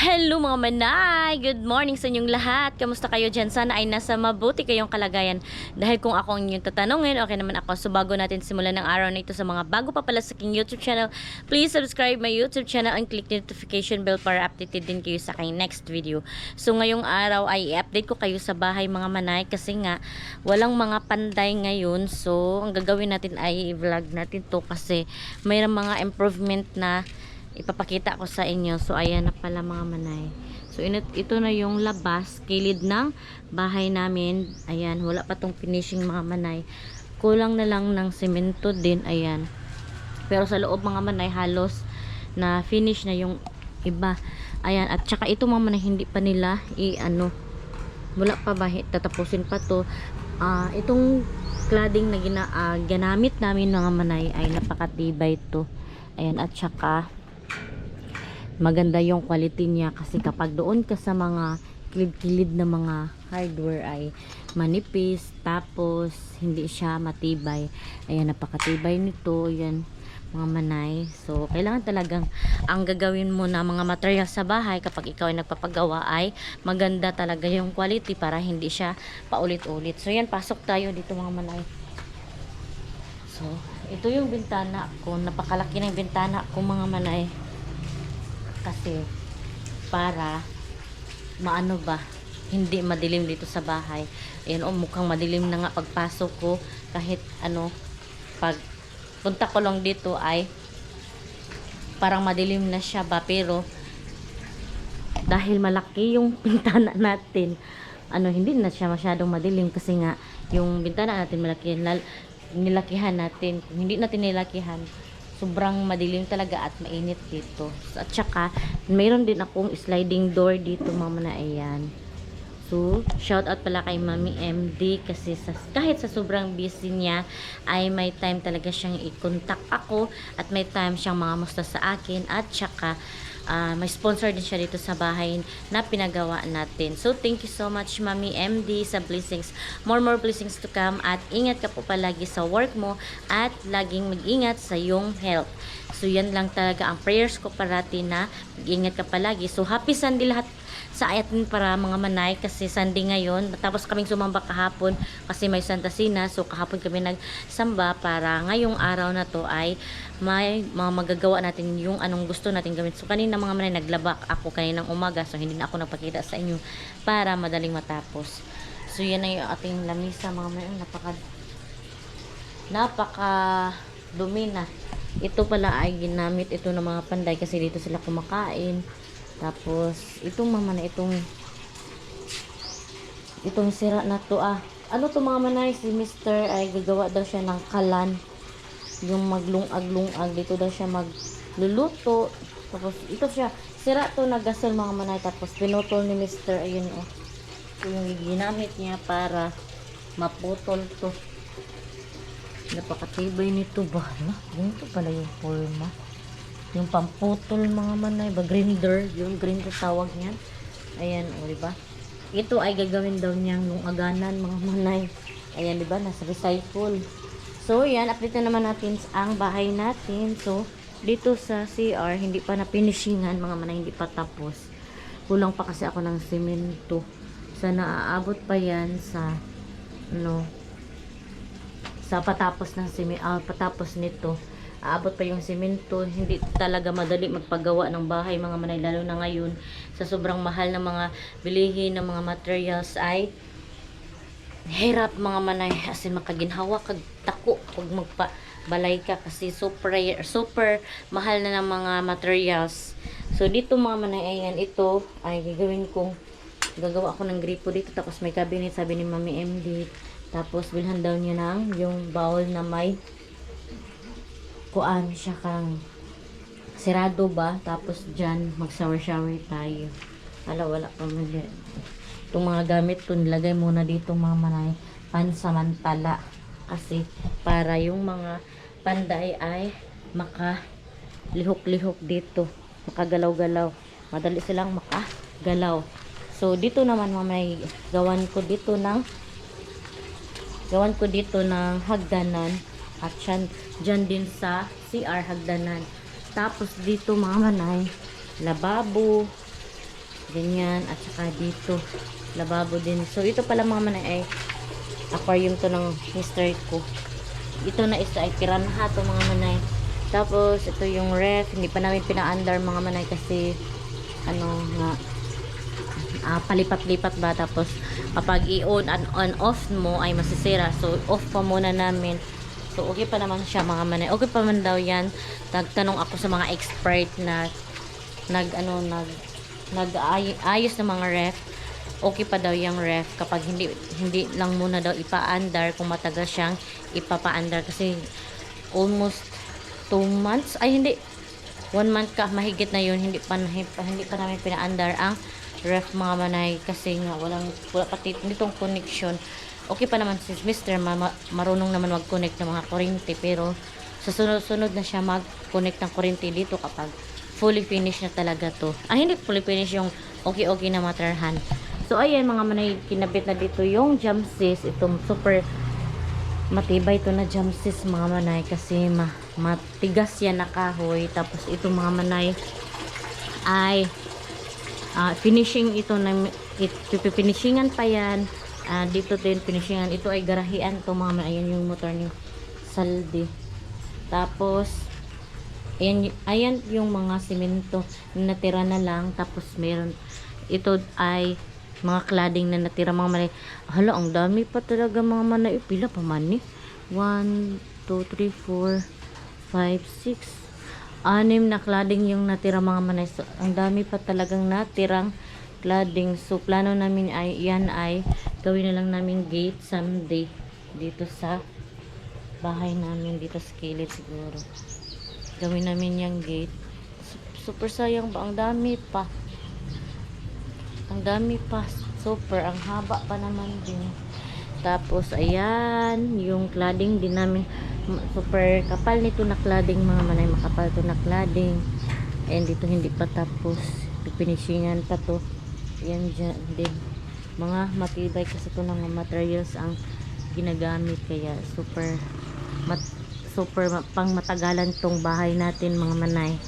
Hello mga manay! Good morning sa inyong lahat. Kamusta kayo dyan? Sana ay nasa mabuti kayong kalagayan. Dahil kung ako ang inyong tatanungin, okay naman ako. So bago natin simulan ng araw na ito, sa mga bago pa pala sa aking YouTube channel, please subscribe my YouTube channel and click the notification bell para updated din kayo sa aking next video. So ngayong araw ay i-update ko kayo sa bahay mga manay kasi nga walang mga panday ngayon. So ang gagawin natin ay i-vlog natin to kasi mayroong mga improvement na ipapakita ko sa inyo. So ayan na pala mga manay. So ito na yung labas, kilid ng bahay namin. Ayan, wala pa tong finishing mga manay. Kulang na lang ng semento din, ayan. Pero sa loob mga manay halos na finish na yung iba. Ayan, at saka ito mga manay hindi pa nila wala pa ba tatapusin pa to. Itong cladding na ginamit namin mga manay ay napakatibay to. Ayan, at saka maganda yung quality niya kasi kapag doon ka sa mga kilid-kilid na mga hardware ay manipis, tapos hindi siya matibay. Ayan, napakatibay nito. Ayan mga manay. So kailangan talagang ang gagawin mo na mga material sa bahay kapag ikaw ay nagpapagawa ay maganda talaga yung quality para hindi siya paulit-ulit. So yan, pasok tayo dito mga manay. So ito yung bintana ko, napakalaki ng bintana ko mga manay. Kasi para maano ba, hindi madilim dito sa bahay. Ayan, mukhang madilim na nga pagpasok ko. Kahit pag punta ko lang dito ay parang madilim na siya ba, pero dahil malaki yung bintana natin, hindi na siya masyadong madilim kasi nga yung bintana natin malaki. Nilakihan natin, kung hindi natin nilakihan, sobrang madilim talaga at mainit dito. At saka mayroon din akong sliding door dito mga na, ayan. So shout out pala kay Mami MD kasi kahit sa sobrang busy niya ay may time talaga siyang i-contact ako at may time siyang mga musta sa akin. At saka may sponsor din siya dito sa bahay na pinagawa natin. So thank you so much Mami MD sa blessings. More blessings to come, at ingat ka po palagi sa work mo at laging mag-ingat sa iyong health. So yan lang talaga ang prayers ko parati, na mag-ingat ka palagi. So happy Sunday lahat sa atin para mga manay kasi Sunday ngayon. Tapos kaming sumamba kahapon kasi may Santa Cena. So kahapon kami nagsamba para ngayong araw na to ay may mga magagawa natin yung anong gusto natin gawin. So kanina mga manay naglaba ako kaninang umaga, so hindi na ako nagpakita sa inyo para madaling matapos. So yan na yung ating lamisa mga manay. Napaka dumi na. Ito pala ay ginamit ito ng mga panday kasi dito sila kumakain. Tapos itong mga itong sira na to, ano to mga manay, si Mr. ay gagawa daw siya ng kalan, yung maglungag-lungag dito daw siya magluluto. Tapos ito siya, sira to na gasol mga manay, tapos pinutol ni Mr. ayun yung ginamit niya para maputol to. Napakatibay nito ba, ganito pala yung forma, yung pamputol mga manay ba, grinder, yung grinder tawag niyan. Ayan, diba? Ito ay gagawin daw niyang lungaganan mga manay. Ayan, diba? Nasa recycle. So, yan, update na naman natin ang bahay natin. So, dito sa CR, hindi pa na finishingan mga manay, hindi pa tapos. Kulang pa kasi ako ng semento. Sana aabot pa yan sa sa patapos ng patapos nito. Aabot pa yung semento. Hindi talaga madali magpagawa ng bahay mga manay, lalo na ngayon sa sobrang mahal ng mga bilihin ng mga materials ay hirap mga manay, as in makaginhawa kag tako pag magpabalay ka kasi super mahal na ng mga materials. So dito mga manay, ayan, ito ay gagawa ako ng gripo dito, tapos may cabinet sabi ni Mami MD, tapos bilhan daw niya ng yung bowl na may kuan siya kang sirado ba, tapos dyan mag shower tayo. Wala pa mali. Itong mga gamit ko nilagay muna dito mga manay pansamantala kasi para yung mga panday ay makalihok-lihok dito, makagalaw-galaw, madali silang makagalaw. So dito naman mamay gawan ko dito ng hagdanan. At dyan din sa CR hagdanan. Tapos dito mga manay, lababo, ganyan, at saka dito lababo din. So ito pala mga manay ay aquarium to ng mister ko. Ito na isa ay piranha to mga manay. Tapos ito yung ref, hindi pa namin pina-under mga manay kasi ano nga palipat-lipat ba, tapos kapag i-on and on off mo ay masisira, so off pa muna namin. So okay pa naman siya mga manay, okay pa man daw yan. Nagtanong ako sa mga expert na ayos ng mga ref, okay pa daw yung ref kapag hindi lang muna daw ipa-under kung matagal siyang ipapa-under, kasi almost 2 months ay hindi 1 month ka mahigit na yun, hindi pa namin pina-under ang ref mga manay, kasi nga wala pati nitong connection. Okay pa naman si Mr. Marunong naman mag-connect ng mga kuryente, pero sa sunod na siya mag-connect ng kuryente dito kapag fully finished na talaga to. Hindi fully finished, yung okay na materhan. So ayan mga manay, kinabit na dito yung jamsis. Itong super matibay to na jamsis mga manay, kasi matigas yan na kahoy. Tapos ito mga manay ay finishing ito na finishingan pa yan. Dito din finishingan. Ito ay garahian to mga manay. Ayan yung motor ni Saldi. Tapos ayan yung mga simento na natira na lang. Tapos meron ito ay mga cladding na natira mga manay. Hala, ang dami pa talaga mga manay. Pila pa man eh. 1, 2, 3, 4, 5, 6 6 na cladding yung natira mga manay. So, ang dami pa talagang natirang cladding. So plano namin ay yan ay gawin na lang namin gate someday dito sa bahay namin, dito sa kilid siguro. Gawin namin yung gate. Super sayang ba, ang dami pa. Ang dami pa. Super, ang haba pa naman din. Tapos ayan, yung cladding din namin. Super kapal nito na cladding mga manay, makapal to na cladding. And dito hindi pa tapos, pinishingan pa to. Yan dyan din, mga matibay kasi to ng materials ang ginagamit, kaya super pang matagalan tong bahay natin mga manay.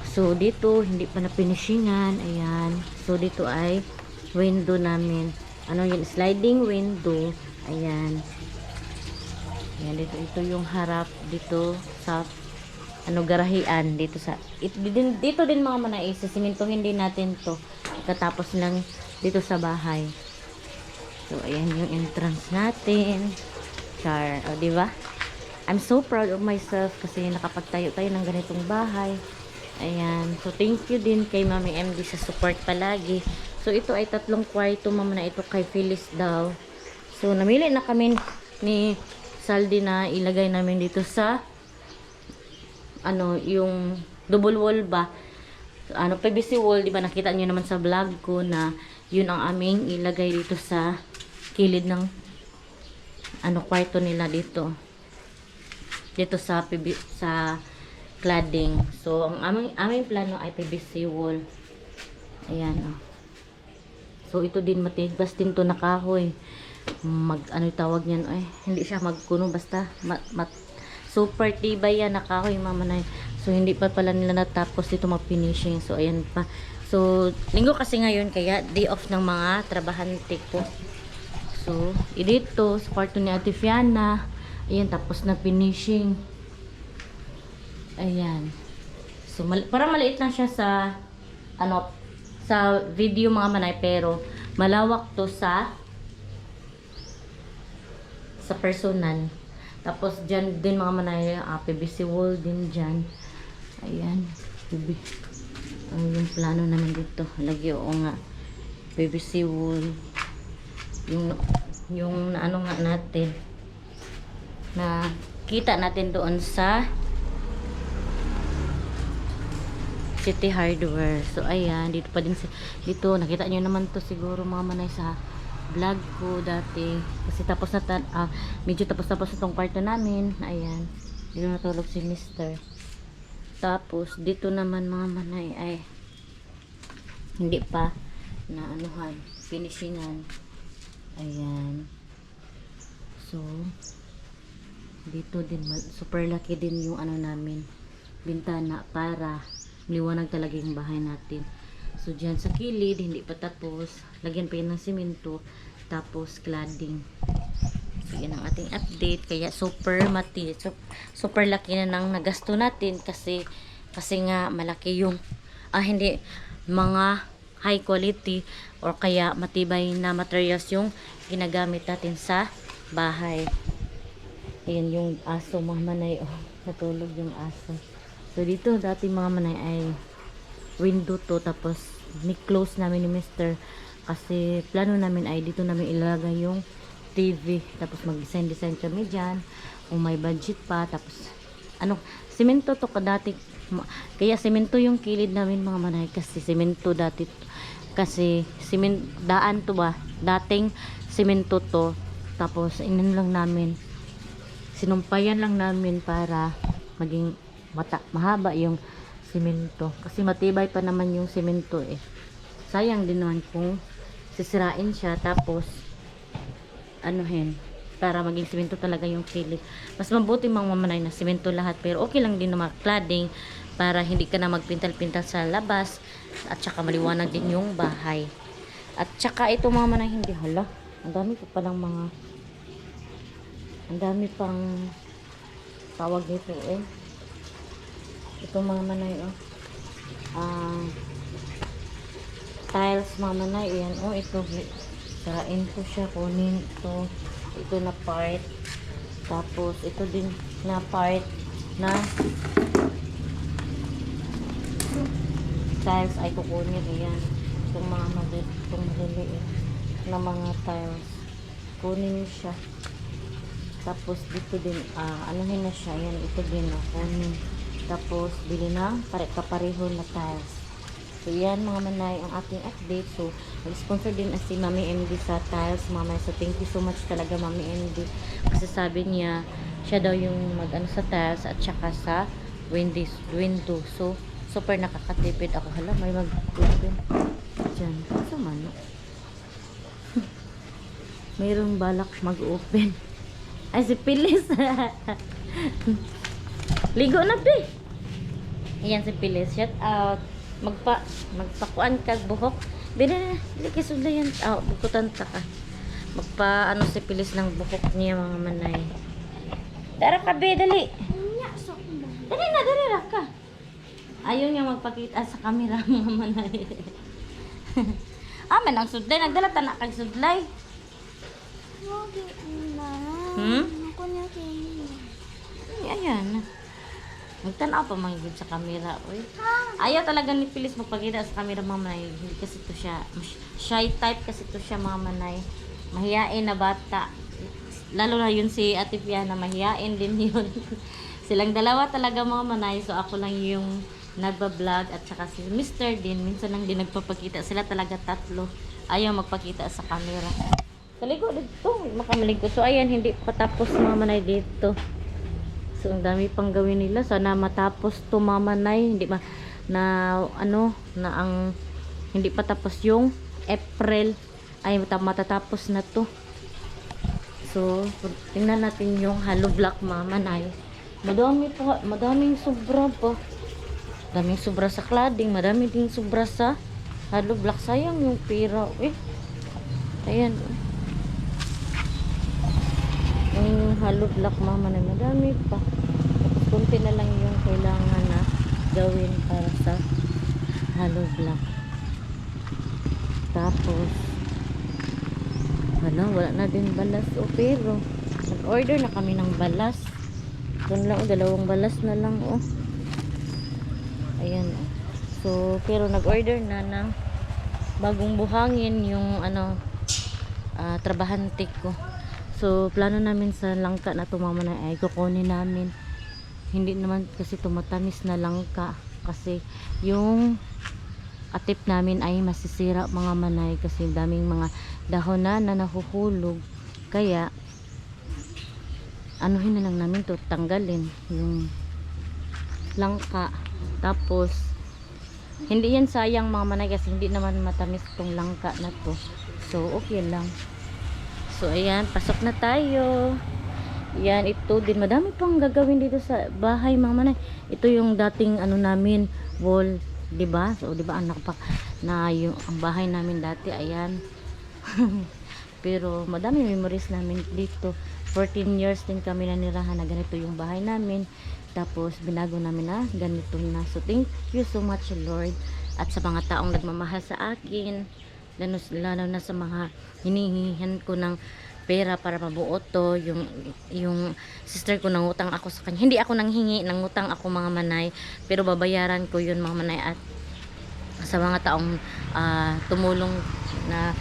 So dito hindi pa na pinishingan. Ayan, so dito ay window namin, yung sliding window. Ayan, dito ito yung harap dito sa garahian dito sa dito din mga manay. Sisimintuhin din natin to katapos lang dito sa bahay. So ayan yung entrance natin. Char, di ba? I'm so proud of myself kasi nakapagtayo tayo ng ganitong bahay. Ayan, so thank you din kay Mami MD sa support palagi. So ito ay 3 kwarto mga manay, ito kay Phyllis daw. So namili na kami ni Saldi na ilagay namin dito sa yung double wall ba, PVC wall, di ba nakita niyo naman sa vlog ko na yun ang aming ilagay dito sa kilid ng kwarto nila dito sa cladding. So ang aming plano ay PVC wall. Ayan. So ito din matigas din to na kahoy. Tawag niyan, hindi siya magkuno, basta super tibay yan na kahoy mga manay. So hindi pa pala nila natapos dito mag-finishing. So ayan pa. So linggo kasi ngayon, kaya day off ng mga trabahante ko. So dito sa kwarto ni Ate Fiana, ayan, tapos na finishing. Ayan. So parang maliit lang siya sa sa video mga manay, pero malawak to sa personal. Tapos dyan din mga manay, PVC wall din dyan. Ayan, yung plano namin dito, lagi nga PVC wall, yung nga natin na kita natin doon sa City Hardware. So ayan, dito pa din dito nakita nyo naman to siguro mga manay sa vlog ko dati, kasi tapos na medyo tapos na tong kwarto namin. Ayan, dito natulog si Mister. Tapos dito naman mga manay ay hindi pa na finishingan. Ayan, so dito din super laki din yung namin bintana para liwanag talaga yung bahay natin. So dyan sa kilid, hindi pa tapos. Lagyan pa yun ng simento. Tapos cladding. So yan ang ating update. Kaya super super laki na nang nagasto natin kasi nga malaki yung hindi mga high quality or kaya matibay na materials yung ginagamit natin sa bahay. Ayan yung aso mga manay. Oh, natulog yung aso. So dito dati mga manay ay window to, tapos ni-close namin ni Mr. kasi plano namin ay dito namin ilalagay yung TV, tapos mag-design kami dyan kung may budget pa. Tapos simento to dati, kaya simento yung kilid namin mga manay kasi simento dati, kasi daan to ba, dating simento to, tapos lang namin, sinumpayan lang namin para maging mahaba yung simento kasi matibay pa naman yung simento sayang din naman kung sisirain siya, tapos para maging simento talaga yung kilid. Mas mabuti mga mamanay na simento lahat, pero okay lang din na cladding para hindi ka na magpintal-pintal sa labas at saka maliwanag din yung bahay. At saka ito mga manay, hindi ang dami pang tawag nito ito mga manay tiles mga manay. Ayan ito sarain ko siya, kunin ito na part, tapos ito din na part na tiles ay kukunin. Ayan itong mga maliliit na mga tiles, kunin siya. Tapos dito din anuhin na siya. Ayan ito din kunin, tapos bili ng kapareho na tiles. So yan mga manay ang ating update. So nag-sponsor din si Mami MD sa tiles mga manay. So thank you so much talaga Mami MD, kasi sabi niya siya daw yung mag-ano sa tiles at saka sa window. So super nakakatipid ako. May mag-open dyan sa mano. Mayroong balak mag-open. Ay si Pilis. Ligo na pe. Ayan si Pilis, shout out. Magpakuan kag buhok. Dili kisudlayan. Bukutan ta ka. Si Pilis ng buhok niya mga manay. Dara ka be, dali. Dali ra ka. Ayaw niya magpakita sa camera mga manay. Man ang sudlay, nagdala ta na kag sudlay. Ayan. Magtanaw pa manggid sa camera. Uy. Ayaw talaga ni Pilis magpakita sa camera mga manay. Hindi kasi to siya. Shy type kasi to siya mga manay. Mahiyain na bata. Lalo na yun si Ate Piana. Mahiyain din yun. Silang dalawa talaga mga manay. So ako lang yung nagbablog at saka si Mr. din. Minsan lang din nagpapakita. Sila talaga tatlo. Ayaw magpakita sa camera. Kaligo dito. Makamaligo. So ayan, hindi pa tapos mga manay dito. So ang dami pang gawin nila. Sana matapos to mga manay. Hindi hindi pa tapos yung April. Ay matatapos na to. So tingnan natin yung hollow block mga manay. Madaming sobra pa. Madaming sobra sa cladding. Madami din sobra sa hollow block. Sayang yung pera. Ayan. Yung hollow block mama na madami pa. Kunti na lang yung kailangan na gawin para sa hollow block. Tapos wala na din balas pero nag-order na kami ng balas. Doon lang 2 balas na lang ayan so pero nag-order na ng bagong buhangin yung trabahante ko. So plano namin sa langka na tumama na ay kukunin namin. Hindi naman kasi tumatamis na langka kasi yung atip namin ay masisira mga manay kasi daming mga dahon na nahuhulog. Kaya anuhin na lang namin to, tanggalin yung langka. Tapos hindi yan sayang mga manay kasi hindi naman matamis tong langka na to. So okay lang. So ayan, pasok na tayo. Yan, ito din madami pang gagawin dito sa bahay mga manay. Ito yung dating namin wall 'di ba? So 'di ba anak pa na yung ang bahay namin dati ayan. Pero madami memories namin dito. 14 years din kami nanirahan na ganito yung bahay namin. Tapos binago namin na ganito na. So thank you so much Lord. At sa mga taong nagmamahal sa akin. Lalo na sa mga hinihingihan ko ng pera para mabuo to. Yung sister ko nangutang ako sa kanya. Hindi ako nanghingi, nangutang ako mga manay. Pero babayaran ko yun mga manay. At sa mga taong tumulong na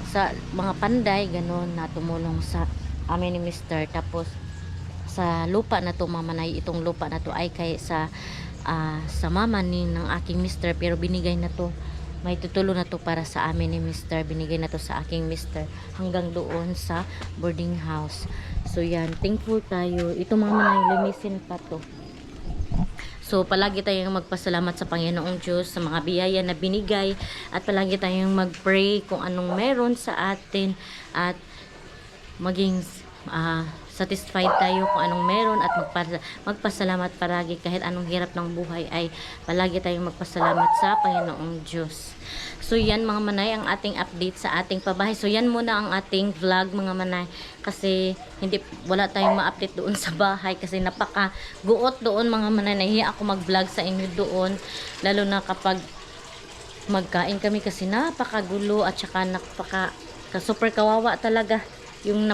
sa mga panday ganon na tumulong sa amin ni Mr. Tapos sa lupa na to mamanay, itong lupa na to ay kay sa mama ni ng aking Mr. pero binigay na to, may tutulo na to para sa amin ni Mr. Binigay na to sa aking Mr. hanggang doon sa boarding house. So yan, thankful tayo. Ito mga manay, linisin pa to. So, palagi tayong magpasalamat sa Panginoong Diyos sa mga biyaya na binigay at palagi tayong mag-pray kung anong meron sa atin at maging satisfied tayo kung anong meron at magpasalamat palagi kahit anong hirap ng buhay ay palagi tayong magpasalamat sa Panginoong Diyos. So yan mga manay ang ating update sa ating pabahay. So yan muna ang ating vlog mga manay kasi wala tayong ma-update doon sa bahay kasi napaka guot doon mga manay. Nahiya ako mag-vlog sa inyo doon lalo na kapag magkain kami kasi napakagulo at saka super kawawa talaga yung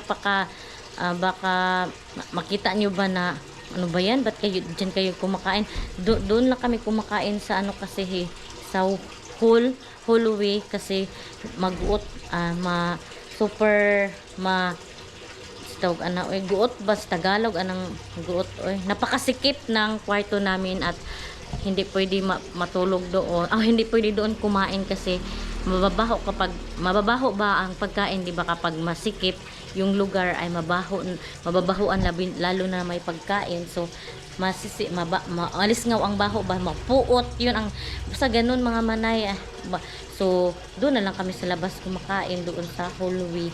baka makita nyo ba na ano ba yan, ba't dyan kayo kumakain. Doon lang kami kumakain sa kasi sa hallway kasi maguot super tawag guot ba sa Tagalog anang guot napakasikip ng kwarto namin at hindi pwede matulog doon hindi pwede doon kumain kasi mababaho ba ang pagkain, di ba? Kapag masikip yung lugar ay mababahoan lalo na may pagkain. So maalis nga ang baho ba, mapuot yun ang basta ganun mga manay. So doon na lang kami sa labas kumakain doon sa hallway.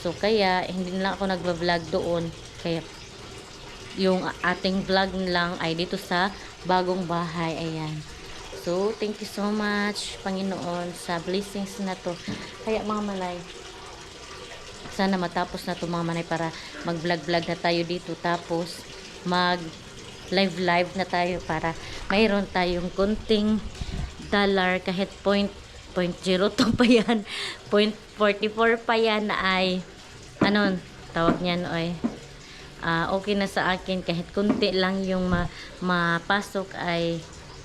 So kaya hindi na lang ako nagba-vlog doon, kaya yung ating vlog lang ay dito sa bagong bahay. Ayan. So, thank you so much, Panginoon, sa blessings na to. Kaya mga manay, sana matapos na to mga manay para mag-vlog-vlog na tayo dito. Tapos, mag-live na tayo para mayroon tayong konting dollar kahit 0.02 pa yan. 0.44 pa yan na ay, tawag niyan, okay na sa akin. Kahit konti lang yung mapasok ay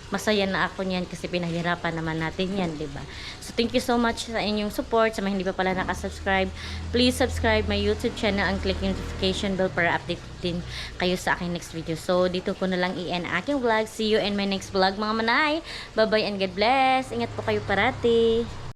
masaya na ako niyan kasi pinahirapan naman natin yan, diba? So, thank you so much sa inyong support. Sa mga hindi pa pala nakasubscribe, please subscribe my YouTube channel and click notification bell para update din kayo sa aking next video. So, dito ko na lang i-end aking vlog. See you in my next vlog, mga manay. Bye-bye and God bless. Ingat po kayo parati.